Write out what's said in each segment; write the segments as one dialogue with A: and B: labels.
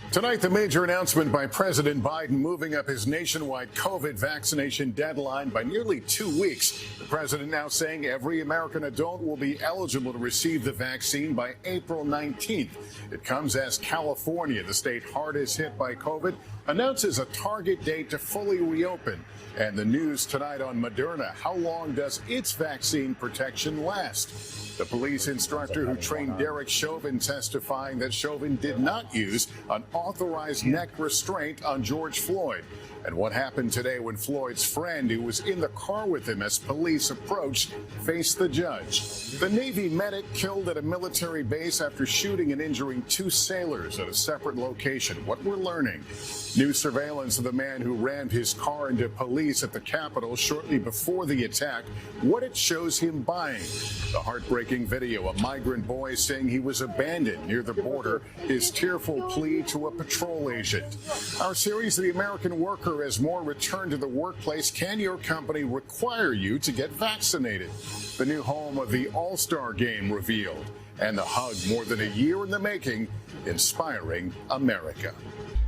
A: Tonight, the major announcement by President Biden moving up his nationwide COVID vaccination deadline by nearly 2 weeks. The president now saying every American adult will be eligible to receive the vaccine by April 19th. It comes as California, the state hardest hit by COVID, announces a target date to fully reopen. And the news tonight on Moderna. How long does its vaccine protection last? The police instructor who trained Derek Chauvin testifying that Chauvin did not use an authorized neck restraint on George Floyd. And what happened today when Floyd's friend, who was in the car with him as police approached, faced the judge. The Navy medic killed at a military base after shooting and injuring 2 sailors at a separate location. What we're learning. New surveillance of the man who rammed his car into police at the Capitol shortly before the attack. What it shows him buying. The heartbreaking video, a migrant boy saying he was abandoned near the border, his tearful plea to a patrol agent. Our series, The American Worker, as more return to the workplace. Can your company require you to get vaccinated? The new home of the All-Star Game revealed. And the hug more than a year in the making, inspiring America.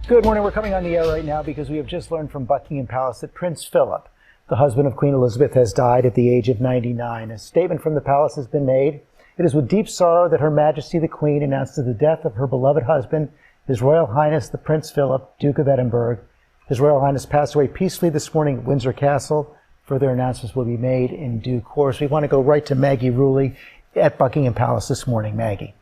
B: Good morning. We're coming on the air right now because we have just learned from Buckingham Palace that Prince Philip, the husband of Queen Elizabeth, has died at the age of 99. A statement from the palace has been made. It is with deep sorrow that Her Majesty the Queen announces the death of her beloved husband, His Royal Highness the Prince Philip, Duke of Edinburgh. His Royal Highness passed away peacefully this morning at Windsor Castle. Further announcements will be made in due course. We want to go right to Maggie Rulli at Buckingham Palace this morning. Maggie.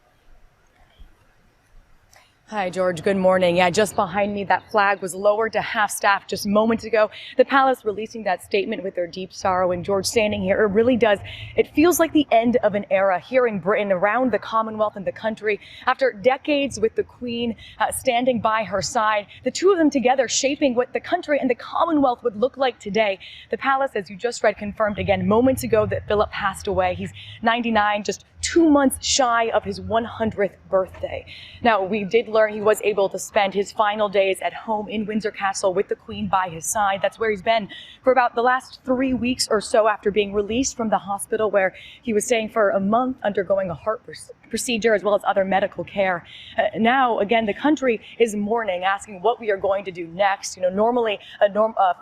C: Hi, George. Good morning. Yeah, just behind me, that flag was lowered to half-staff just moments ago. The palace releasing that statement with their deep sorrow. And George, standing here, it really does. It feels like the end of an era here in Britain, around the Commonwealth and the country. After decades with the Queen standing by her side, the two of them together shaping what the country and the Commonwealth would look like today. The palace, as you just read, confirmed again moments ago that Philip passed away. He's 99, just 2 months shy of his 100th birthday. Now, we did learn he was able to spend his final days at home in Windsor Castle with the Queen by his side. That's where he's been for about the last 3 weeks or so after being released from the hospital, where he was staying for a month undergoing a heart procedure as well as other medical care. Now, again, the country is mourning, asking what we are going to do next. You know, normally a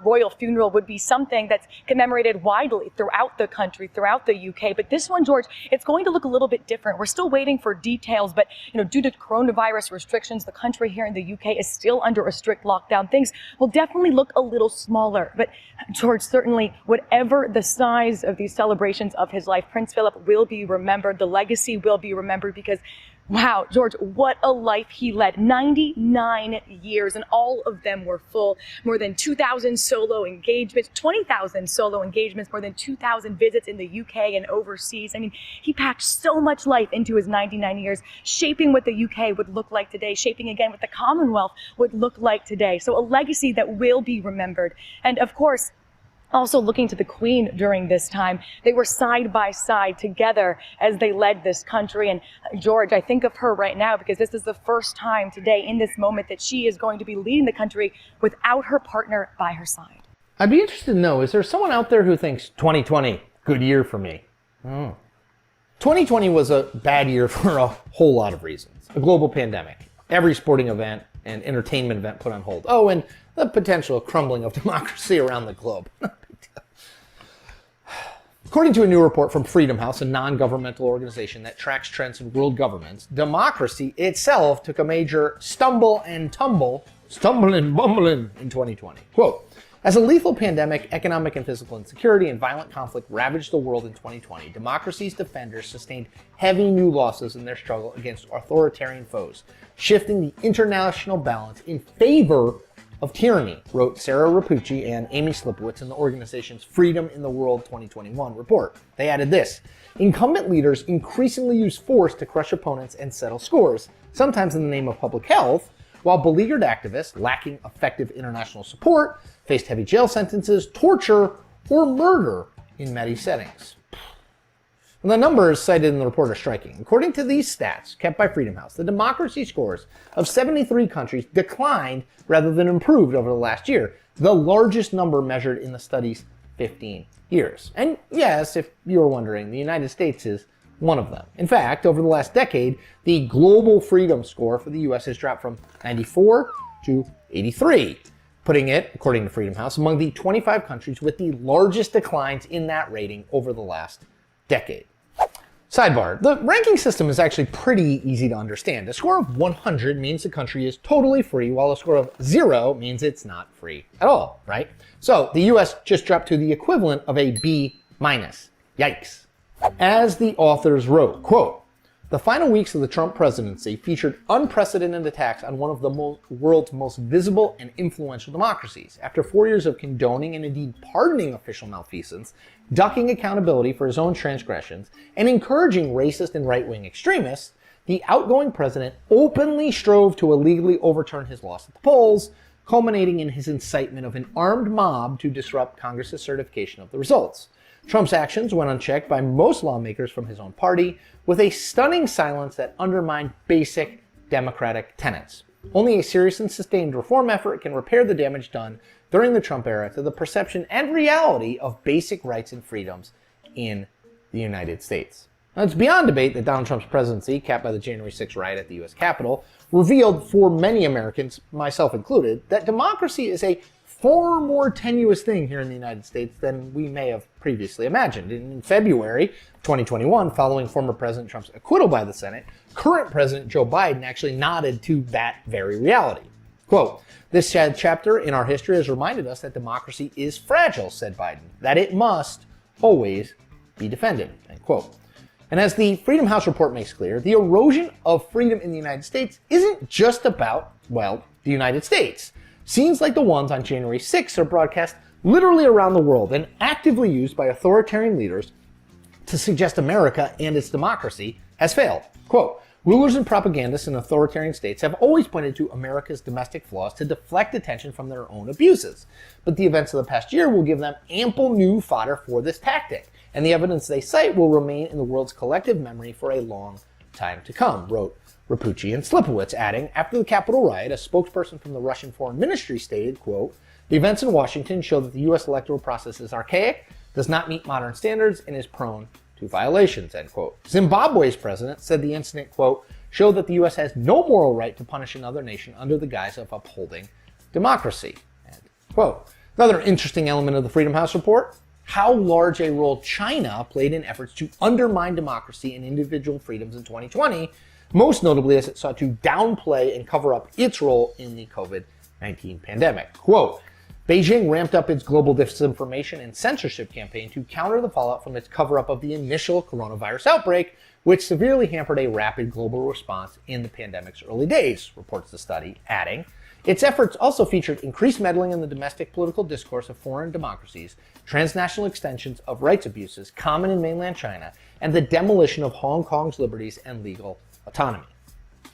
C: royal funeral would be something that's commemorated widely throughout the country, throughout the UK. But this one, George, it's going to look a little bit different. We're still waiting for details, but due to coronavirus restrictions, the country here in the UK is still under a strict lockdown. Things will definitely look a little smaller. But George, certainly, whatever the size of these celebrations of his life, Prince Philip will be remembered. The legacy will be remembered because, wow, George, what a life he led. 99 years, and all of them were full. More than 2,000 solo engagements, 20,000 solo engagements, more than 2,000 visits in the UK and overseas. I mean, he packed so much life into his 99 years, shaping what the UK would look like today, shaping again what the Commonwealth would look like today. So a legacy that will be remembered. And of course, also looking to the Queen during this time. They were side by side together as they led this country. And George, I think of her right now because this is the first time today in this moment that she is going to be leading the country without her partner by her side.
D: I'd be interested to know, is there someone out there who thinks 2020, good year for me? 2020 was a bad year for a whole lot of reasons. A global pandemic, every sporting event and entertainment event put on hold. Oh, and the potential crumbling of democracy around the globe. According to a new report from Freedom House, a non-governmental organization that tracks trends in world governments, democracy itself took a major stumble and bumbling in 2020. Quote, as a lethal pandemic, economic and physical insecurity, and violent conflict ravaged the world in 2020, democracy's defenders sustained heavy new losses in their struggle against authoritarian foes, shifting the international balance in favor of tyranny, wrote Sarah Rapucci and Amy Slipowitz in the organization's Freedom in the World 2021 report. They added this: incumbent leaders increasingly use force to crush opponents and settle scores, sometimes in the name of public health, while beleaguered activists, lacking effective international support, faced heavy jail sentences, torture, or murder in many settings. And the numbers cited in the report are striking. According to these stats kept by Freedom House, the democracy scores of 73 countries declined rather than improved over the last year, the largest number measured in the study's 15 years. And yes, if you were wondering, the United States is one of them. In fact, over the last decade, the global freedom score for the US has dropped from 94 to 83, putting it, according to Freedom House, among the 25 countries with the largest declines in that rating over the last decade. Sidebar, the ranking system is actually pretty easy to understand. A score of 100 means the country is totally free, while a score of 0 means it's not free at all, right? So the US just dropped to the equivalent of a B-. Yikes. As the authors wrote, quote, "The final weeks of the Trump presidency featured unprecedented attacks on one of the world's most visible and influential democracies. After 4 years of condoning and indeed pardoning official malfeasance, ducking accountability for his own transgressions, and encouraging racist and right-wing extremists, the outgoing president openly strove to illegally overturn his loss at the polls, culminating in his incitement of an armed mob to disrupt Congress's certification of the results. Trump's actions went unchecked by most lawmakers from his own party, with a stunning silence that undermined basic democratic tenets. Only a serious and sustained reform effort can repair the damage done during the Trump era to the perception and reality of basic rights and freedoms in the United States." Now, it's beyond debate that Donald Trump's presidency, capped by the January 6th riot at the U.S. Capitol, revealed for many Americans, myself included, that democracy is a far more tenuous thing here in the United States than we may have previously imagined. In February 2021, following former President Trump's acquittal by the Senate, current President Joe Biden actually nodded to that very reality. Quote, "This sad chapter in our history has reminded us that democracy is fragile," said Biden, "that it must always be defended," end quote. And as the Freedom House report makes clear, the erosion of freedom in the United States isn't just about, well, the United States. Scenes like the ones on January 6th are broadcast literally around the world and actively used by authoritarian leaders to suggest America and its democracy has failed. Quote, "Rulers and propagandists in authoritarian states have always pointed to America's domestic flaws to deflect attention from their own abuses. But the events of the past year will give them ample new fodder for this tactic, and the evidence they cite will remain in the world's collective memory for a long time to come," wrote Rapucci and Slipowitz, adding, "After the Capitol riot, a spokesperson from the Russian Foreign Ministry stated, quote, "The events in Washington show that the U.S. electoral process is archaic, does not meet modern standards, and is prone to violations," end quote. Zimbabwe's president said the incident, quote, "showed that the U.S. has no moral right to punish another nation under the guise of upholding democracy," end quote. Another interesting element of the Freedom House report, how large a role China played in efforts to undermine democracy and individual freedoms in 2020, most notably as it sought to downplay and cover up its role in the COVID-19 pandemic. Quote, "Beijing ramped up its global disinformation and censorship campaign to counter the fallout from its cover-up of the initial coronavirus outbreak, which severely hampered a rapid global response in the pandemic's early days," reports the study, adding, "Its efforts also featured increased meddling in the domestic political discourse of foreign democracies, transnational extensions of rights abuses common in mainland China, and the demolition of Hong Kong's liberties and legal autonomy."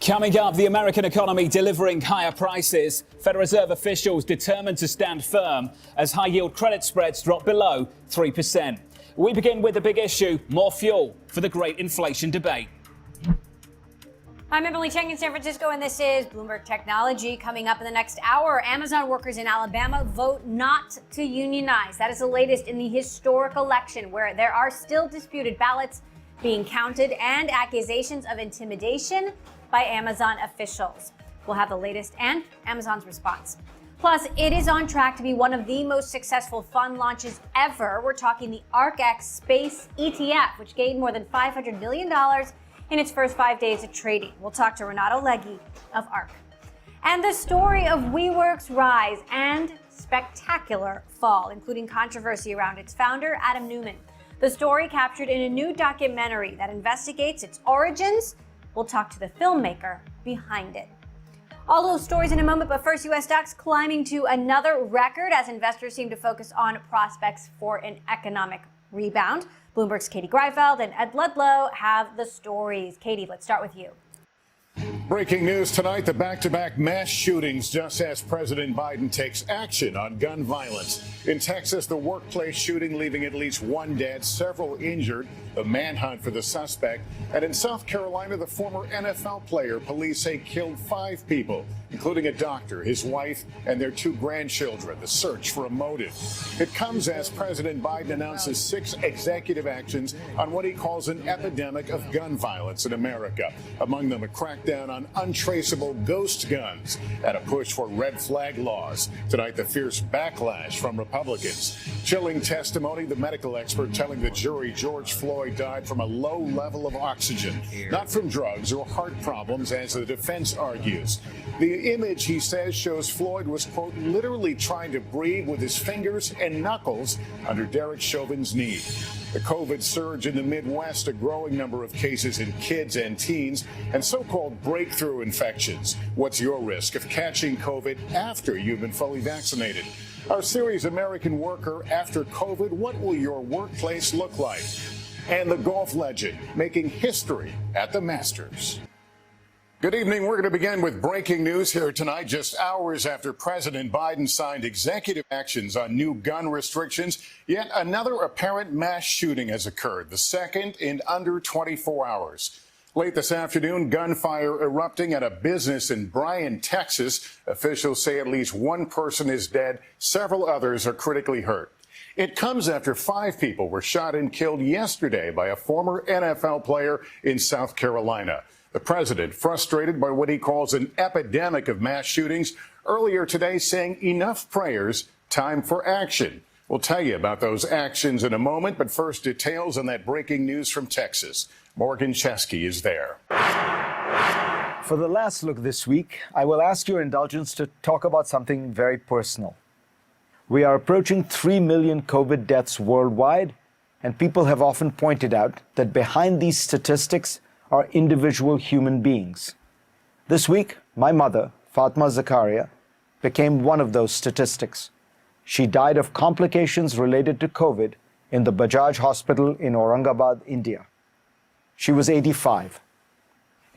E: Coming up, the American economy delivering higher prices. Federal Reserve officials determined to stand firm as high-yield credit spreads drop below 3%. We begin with the big issue, more fuel for the great inflation debate.
F: I'm Emily Cheng in San Francisco, and this is Bloomberg Technology. Coming up in the next hour, Amazon workers in Alabama vote not to unionize. That is the latest in the historic election, where there are still disputed ballots being counted and accusations of intimidation by Amazon officials. We'll have the latest and Amazon's response. Plus, it is on track to be one of the most successful fund launches ever. We're talking the ARKX Space ETF, which gained more than $500 million in its first 5 days of trading. We'll talk to Renato Leggi of ARK. And the story of WeWork's rise and spectacular fall, including controversy around its founder, Adam Neumann. The story captured in a new documentary that investigates its origins. We'll talk to the filmmaker behind it. All those stories in a moment, but first, U.S. stocks climbing to another record as investors seem to focus on prospects for an economic rebound. Bloomberg's Katie Greifeld and Ed Ludlow have the stories. Katie, let's start with you.
A: Breaking news tonight, the back-to-back mass shootings just as President Biden takes action on gun violence. In Texas, the workplace shooting leaving at least one dead, several injured, the manhunt for the suspect. And in South Carolina, the former NFL player police say killed 5 people, including a doctor, his wife, and their 2 grandchildren. The search for a motive. It comes as President Biden announces 6 executive actions on what he calls an epidemic of gun violence in America. Among them, a crackdown on untraceable ghost guns and a push for red flag laws. Tonight, the fierce backlash from Republicans. Chilling testimony, the medical expert telling the jury George Floyd died from a low level of oxygen, not from drugs or heart problems, as the defense argues. The image, he says, shows Floyd was, quote, literally trying to breathe with his fingers and knuckles under Derek Chauvin's knee. The COVID surge in the Midwest, a growing number of cases in kids and teens, and so-called breakthrough infections. What's your risk of catching COVID after you've been fully vaccinated? Our series, American Worker After COVID, what will your workplace look like? And the golf legend making history at the Masters. Good evening. We're going to begin with breaking news here tonight, just hours after President Biden signed executive actions on new gun restrictions. Yet another apparent mass shooting has occurred, the second in under 24 hours. Late this afternoon, gunfire erupting at a business in Bryan, Texas. Officials say at least 1 person is dead. Several others are critically hurt. It comes after 5 people were shot and killed yesterday by a former NFL player in South Carolina. The president, frustrated by what he calls an epidemic of mass shootings, earlier today saying enough prayers, time for action. We'll tell you about those actions in a moment, but first details on that breaking news from Texas. Morgan Chesky is there.
G: For the last look this week, I will ask your indulgence to talk about something very personal. We are approaching 3 million COVID deaths worldwide, and people have often pointed out that behind these statistics are individual human beings. This week, my mother, Fatma Zakaria, became one of those statistics. She died of complications related to COVID in the Bajaj Hospital in Aurangabad, India. She was 85.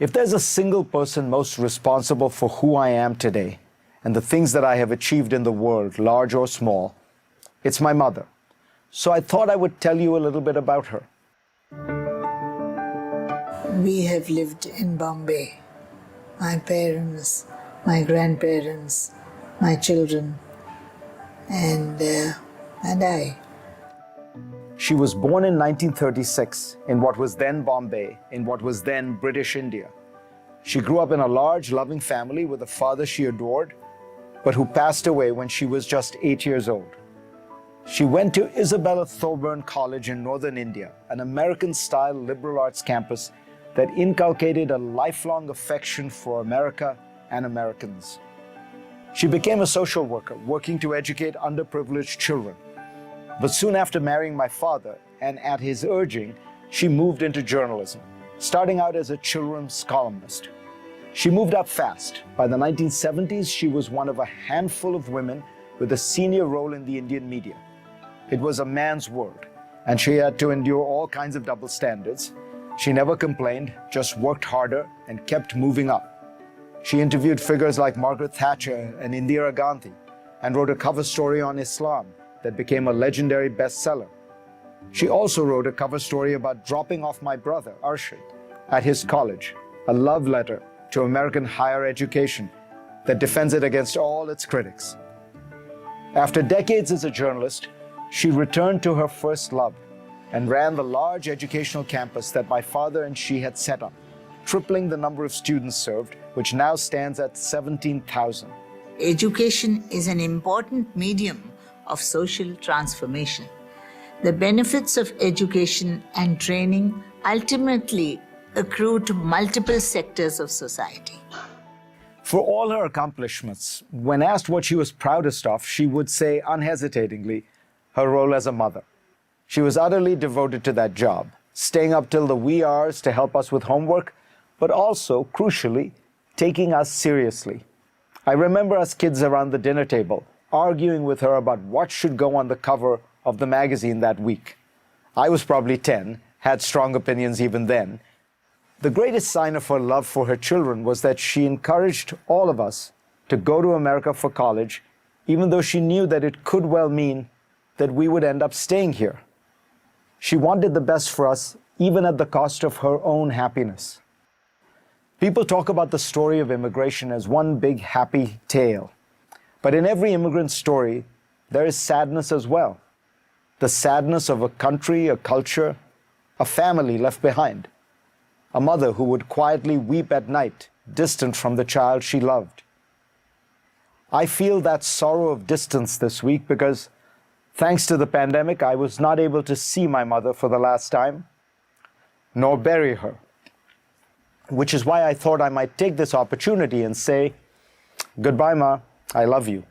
G: If there's a single person most responsible for who I am today and the things that I have achieved in the world, large or small, it's my mother. So I thought I would tell you a little bit about her.
H: We have lived in Bombay. My parents, my grandparents, my children, and I.
G: She was born in 1936 in what was then Bombay, in what was then British India. She grew up in a large, loving family with a father she adored, but who passed away when she was just 8 years old. She went to Isabella Thorburn College in northern India, an American-style liberal arts campus that inculcated a lifelong affection for America and Americans. She became a social worker, working to educate underprivileged children. But soon after marrying my father, and at his urging, she moved into journalism, starting out as a children's columnist. She moved up fast. By the 1970s, she was one of a handful of women with a senior role in the Indian media. It was a man's world, and she had to endure all kinds of double standards. She never complained, just worked harder and kept moving up. She interviewed figures like Margaret Thatcher and Indira Gandhi and wrote a cover story on Islam that became a legendary bestseller. She also wrote a cover story about dropping off my brother, Arshad, at his college, a love letter to American higher education that defends it against all its critics. After decades as a journalist, she returned to her first love and ran the large educational campus that my father and she had set up, tripling the number of students served, which now stands at 17,000.
H: Education is an important medium of social transformation. The benefits of education and training ultimately accrue to multiple sectors of society.
G: For all her accomplishments, when asked what she was proudest of, she would say unhesitatingly her role as a mother. She was utterly devoted to that job, staying up till the wee hours to help us with homework, but also, crucially, taking us seriously. I remember us kids around the dinner table arguing with her about what should go on the cover of the magazine that week. I was probably 10, had strong opinions even then, The greatest sign of her love for her children was that she encouraged all of us to go to America for college, even though she knew that it could well mean that we would end up staying here. She wanted the best for us, even at the cost of her own happiness. People talk about the story of immigration as one big happy tale. But in every immigrant story, there is sadness as well. The sadness of a country, a culture, a family left behind. A mother who would quietly weep at night, distant from the child she loved. I feel that sorrow of distance this week because, thanks to the pandemic, I was not able to see my mother for the last time, nor bury her. Which is why I thought I might take this opportunity and say, goodbye, Ma, I love you.